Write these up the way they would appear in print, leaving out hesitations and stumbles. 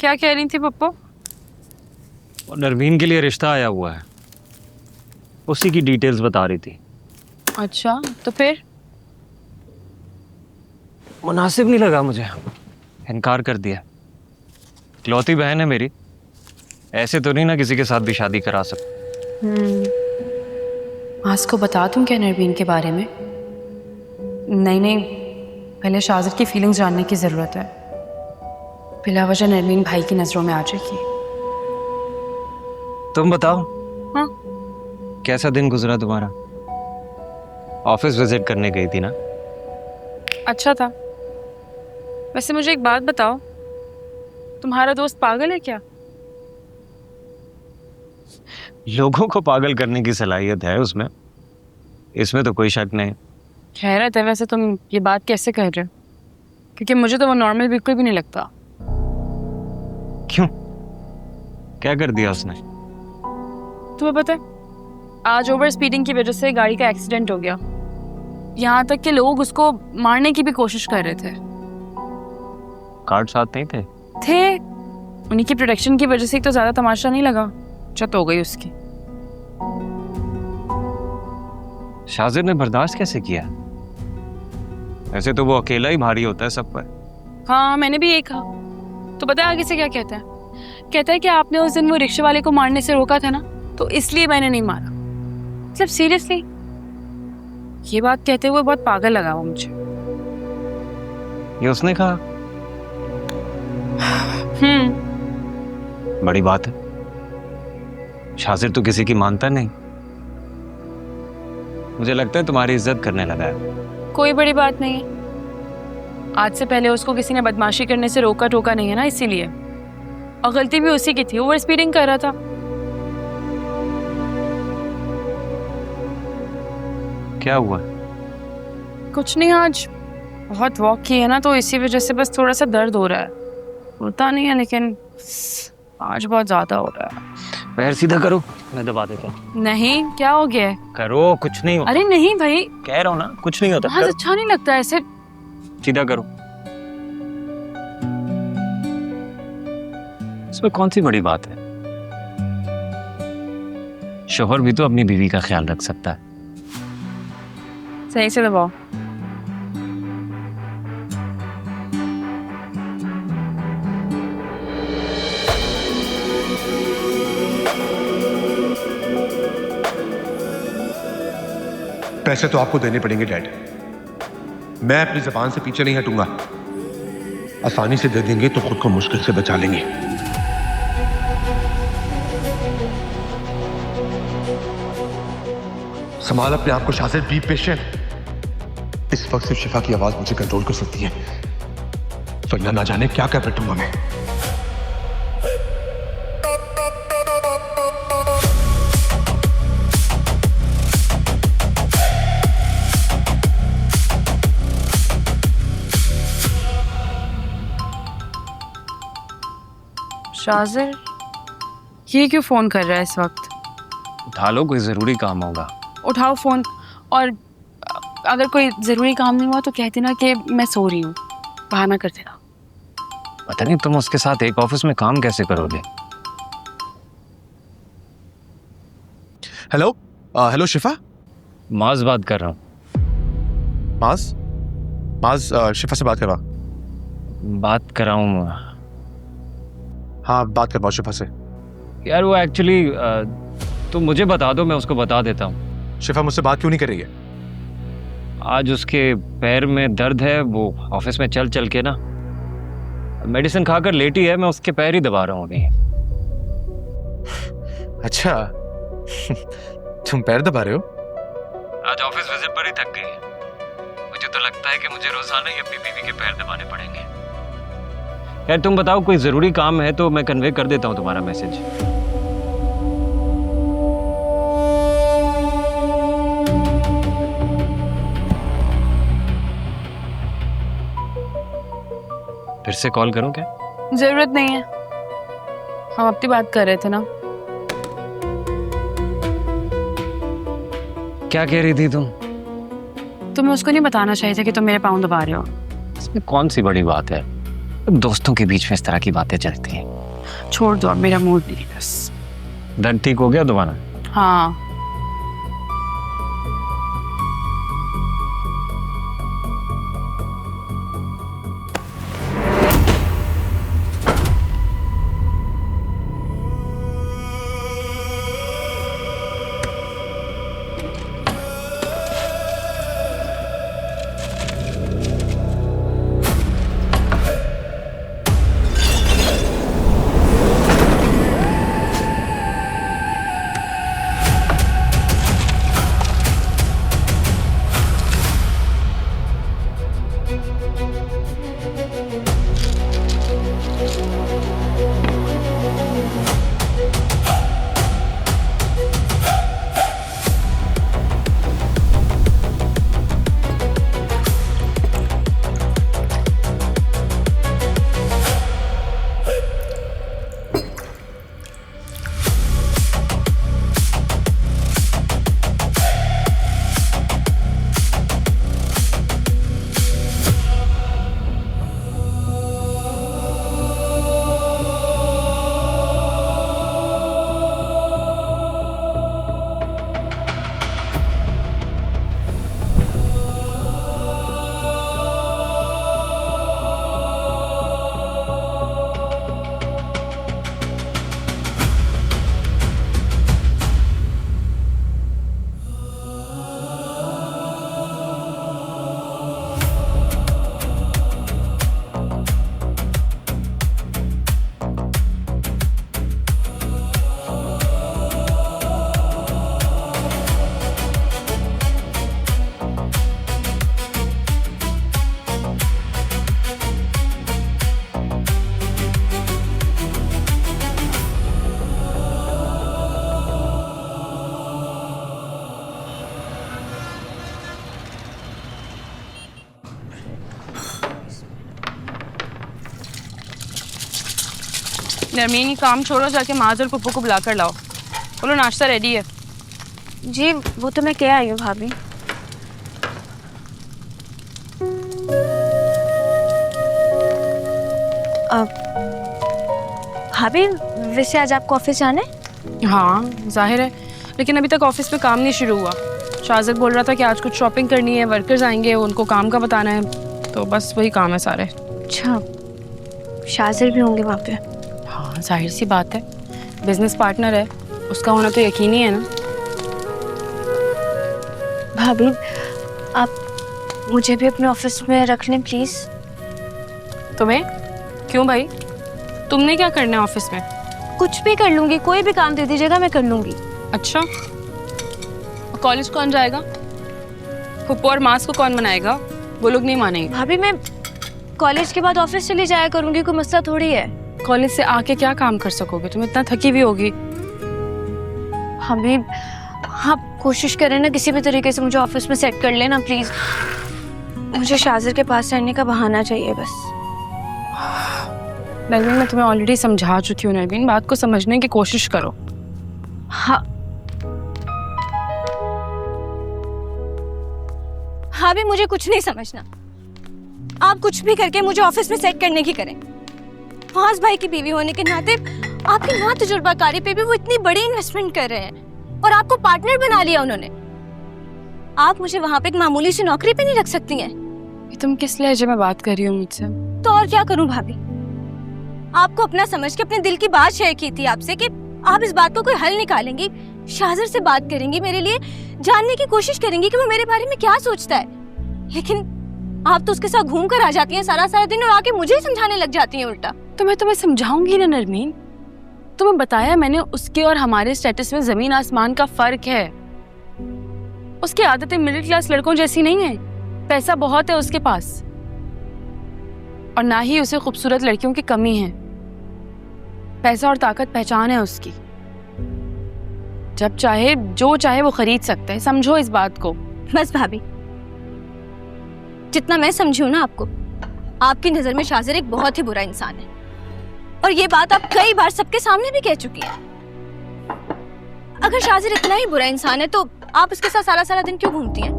क्या कह रही थी पप्पू? और नरवीन के लिए रिश्ता आया हुआ है, उसी की डिटेल्स बता रही थी। अच्छा, तो फिर? मुनासिब नहीं लगा मुझे, इनकार कर दिया। इकलौती बहन है मेरी, ऐसे तो नहीं ना किसी के साथ भी शादी करा सकता। आज को बता दूं क्या नरवीन के बारे में? नहीं नहीं, पहले शाजिर की फीलिंग्स जानने की ज़रूरत है। बिला वजह नरवीन भाई की नज़रों में आ जाएगी। तुम बताओ, हाँ, कैसा दिन गुजरा तुम्हारा? ऑफिस विजिट करने गई थी ना? अच्छा था। वैसे मुझे एक बात बताओ, तुम्हारा दोस्त पागल है क्या? लोगों को पागल करने की सलाहियत है उसमें, इसमें तो कोई शक नहीं। खैरत है, वैसे तुम ये बात कैसे कह रहे हो? क्योंकि मुझे तो वो नॉर्मल बिल्कुल भी नहीं लगता। क्यों, क्या कर दिया उसने? तुम्हें पता है, आज ओवर स्पीडिंग की वजह से गाड़ी का एक्सीडेंट हो गया। यहाँ तक कि लोग उसको मारने की भी कोशिश कर रहे थे। कार्ड साथ नहीं थे? थे, उन्हीं की प्रोटेक्शन की वजह से तो ज्यादा तमाशा नहीं लगा, चत हो गई उसकी। शाजिर ने बर्दाश्त कैसे किया? ऐसे तो वो अकेला ही भारी होता है सब पर। हाँ, मैंने भी यही कहा। तो पता है आगे से क्या कहता है? कहता है कि आपने उस दिन वो रिक्शे वाले को मारने से रोका था ना, तो इसलिए मैंने नहीं मारा। मतलब सीरियसली, ये बात कहते हुए बहुत पागल लगा वो मुझे। ये उसने कहा? बड़ी बात है, शाजिर तो किसी की मानता नहीं। मुझे लगता है तुम्हारी इज्जत करने लगा है। कोई बड़ी बात नहीं है। आज से पहले उसको किसी ने बदमाशी करने से रोका टोका नहीं है ना, इसीलिए। और गलती भी उसी की थी, ओवर स्पीडिंग कर रहा था। क्या हुआ? कुछ नहीं, आज बहुत वॉक की है ना, तो इसी वजह से बस थोड़ा सा दर्द हो रहा है। होता नहीं है लेकिन आज बहुत ज्यादा हो रहा है। पैर सीधा करो, मैं दबा देता हूँ। नहीं, क्या हो गया है? करो, कुछ नहीं होता। अरे नहीं भाई, कह रहा हूँ ना, कुछ नहीं होता। बहुत अच्छा नहीं लगता ऐसे। सीधा करो। इसमें कौन सी बड़ी बात है? शोहर भी तो अपनी बीवी का ख्याल रख सकता है। सही से दबाओ। पैसे तो आपको देने पड़ेंगे डैड, मैं अपनी जबान से पीछे नहीं हटूंगा। आसानी से दे देंगे तो खुद को मुश्किल से बचा लेंगे। संभाल अपने आप को शाजिर, बी पेशेंट। इस वक्त सिर्फ शिफा की आवाज मुझे कंट्रोल कर सकती है, वरना ना जाने क्या कर बैठूंगा मैं। शाजिर, ये क्यों फोन कर रहा है इस वक्त? उठा लो, कोई जरूरी काम होगा। उठाओ फोन, और अगर कोई जरूरी काम नहीं हुआ तो कह देना कि मैं सो रही हूँ, बहाना कर देना। पता नहीं तुम उसके साथ एक ऑफिस में काम कैसे करोगे। हेलो, हेलो शिफा। माज बात कर रहा हूँ। माज, माज शिफा से बात करवा। बात कर रहा हूँ। हाँ, बात करवाओ शिफा से। यार वो एक्चुअली तुम मुझे बता दो, मैं उसको बता देता हूँ। शिफा मुझसे बात क्यों नहीं कर रही है? आज उसके पैर में दर्द है, वो ऑफिस में चल चल के ना मेडिसिन खाकर लेटी है, मैं उसके पैर ही दबा रहा हूँ अभी। अच्छा तुम पैर दबा रहे हो? आज ऑफिस विजिट पर ही थक गई है। मुझे तो लगता है कि मुझे रोजाना ही अपनी बीवी के पैर दबाने पड़ेंगे। यार तुम बताओ, कोई जरूरी काम है तो मैं कन्वे कर देता हूँ तुम्हारा मैसेज। फिर से कॉल करूं क्या? जरूरत नहीं है, हम अपनी बात कर रहे थे ना। क्या कह रही थी तुम? तुम्हें उसको नहीं बताना चाहिए था कि तुम मेरे पाँव दबा रहे हो। इसमें कौन सी बड़ी बात है? दोस्तों के बीच में इस तरह की बातें चलती हैं। छोड़ दो, अब मेरा मूड नहीं है बस। दर्द ठीक हो गया दोबारा? हाँ। नरमीन, ये काम छोड़ो, जाके माज और पप्पू को बुला कर लाओ। बोलो नाश्ता रेडी है। जी वो तो मैं क्या आई हूँ भाभी। भाभी वैसे आज आपको ऑफिस जाना है? हाँ जाहिर है, लेकिन अभी तक ऑफिस में काम नहीं शुरू हुआ। शाजिद बोल रहा था कि आज कुछ शॉपिंग करनी है, वर्कर्स आएंगे, उनको काम का बताना है, तो बस वही काम है सारे। अच्छा, शाजिद भी होंगे वहाँ पे? हाँ जाहिर सी बात है, बिजनेस पार्टनर है, उसका होना तो यकीनी है ना। भाभी आप मुझे भी अपने ऑफिस में रख लें प्लीज़। तुम्हें? क्यों भाई, तुमने क्या करना है ऑफिस में? कुछ भी कर लूँगी, कोई भी काम दे दीजिएगा मैं कर लूँगी। अच्छा, कॉलेज कौन जाएगा? पप्पू और मास को कौन बनाएगा? वो लोग नहीं मानेंगे। भाभी मैं कॉलेज के बाद ऑफिस चली जाया करूँगी, कोई मसला थोड़ी है। कॉलेज से आके क्या काम कर सकोगे, तुम इतना थकी भी होगी। हमें आप कोशिश करें ना किसी भी तरीके से मुझे ऑफिस में सेट कर लेना प्लीज़। मुझे शाजिद के पास रहने का बहाना चाहिए बस। नरमीन, मैं तुम्हें ऑलरेडी समझा चुकी हूँ नरमीन, बात को समझने की कोशिश करो। हाँ हाँ भी मुझे कुछ नहीं समझना, आप कुछ भी करके मुझे ऑफिस में सेट करने की करें। फाज भाई की बीवी होने के नाते आपकी ना तजुर्बाकारी पे भी वो इतनी बड़ी इन्वेस्टमेंट कर रहे हैं और आपको पार्टनर बना लिया उन्होंने। आप मुझे वहाँ पे एक मामूली सी नौकरी पे नहीं रख सकती हैं। ये तुम किस लहजे में बात कर रही हो मुझसे? तो और क्या करूं भाभी, आपको अपना समझ के अपने दिल की बात शेयर की थी आपसे कि आप इस बात को कोई हल निकालेंगी, शाजिद से बात करेंगी, मेरे लिए जानने की कोशिश करेंगी कि वो मेरे बारे में क्या सोचता है। लेकिन आप तो उसके साथ घूम कर आ जाती हैं सारा सारा दिन और आके मुझे ही समझाने लग जाती हैं उल्टा। तो मैं तुम्हें समझाऊंगी ना नरमीन, तुम्हें बताया मैंने, उसके और हमारे स्टेटस में जमीन आसमान का फर्क है। उसकी आदतें मिडिल क्लास लड़कों जैसी नहीं है, पैसा बहुत है उसके पास और ना ही उसे खूबसूरत लड़कियों की कमी है। पैसा और ताकत पहचान है उसकी, जब चाहे जो चाहे वो खरीद सकता है, समझो इस बात को। बस भाभी, जितना मैं समझी हूं ना आपको, आपकी नजर में शाजिद एक बहुत ही बुरा इंसान है और ये बात आप कई बार सबके सामने भी कह चुकी हैं। अगर शाजिद इतना ही बुरा इंसान है तो आप उसके साथ सारा सारा दिन क्यों घूमती हैं?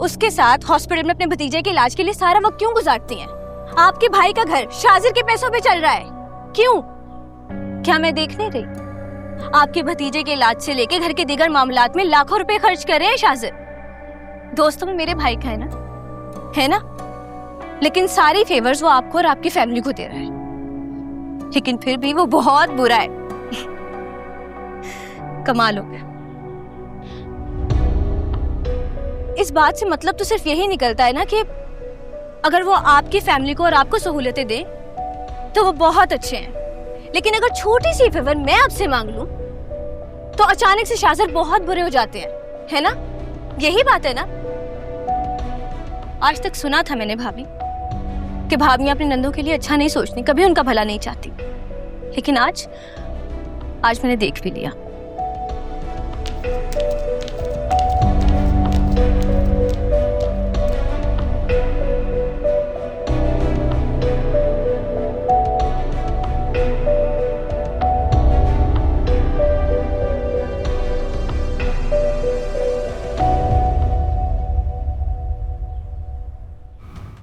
उसके साथ हॉस्पिटल में अपने भतीजे के इलाज के लिए सारा वक्त क्यों गुजारती हैं? आपके भाई का घर शाजिद के पैसों पे चल रहा है। क्यों? क्या मैं देख नहीं रही? आपके भतीजे के इलाज से लेके घर के दीगर मामलात में लाखों रुपए खर्च कर रहे हैं शाजिर। दोस्तों में मेरे भाई का है ना? लेकिन सारी फेवर्स वो आपको और आपकी फैमिली को दे रहा है, लेकिन फिर भी वो बहुत बुरा है। कमाल हो गया। इस बात से मतलब तो सिर्फ यही निकलता है ना कि अगर वो आपकी फैमिली को और आपको सहूलतें दे तो वो बहुत अच्छे हैं, लेकिन अगर छोटी सी फेवर मैं आपसे मांग लूं तो अचानक से शाजिर बहुत बुरे हो जाते हैं, है ना? यही बात है ना? आज तक सुना था मैंने भाभी कि भाभी अपने नंदों के लिए अच्छा नहीं सोचती, कभी उनका भला नहीं चाहती, लेकिन आज मैंने देख भी लिया।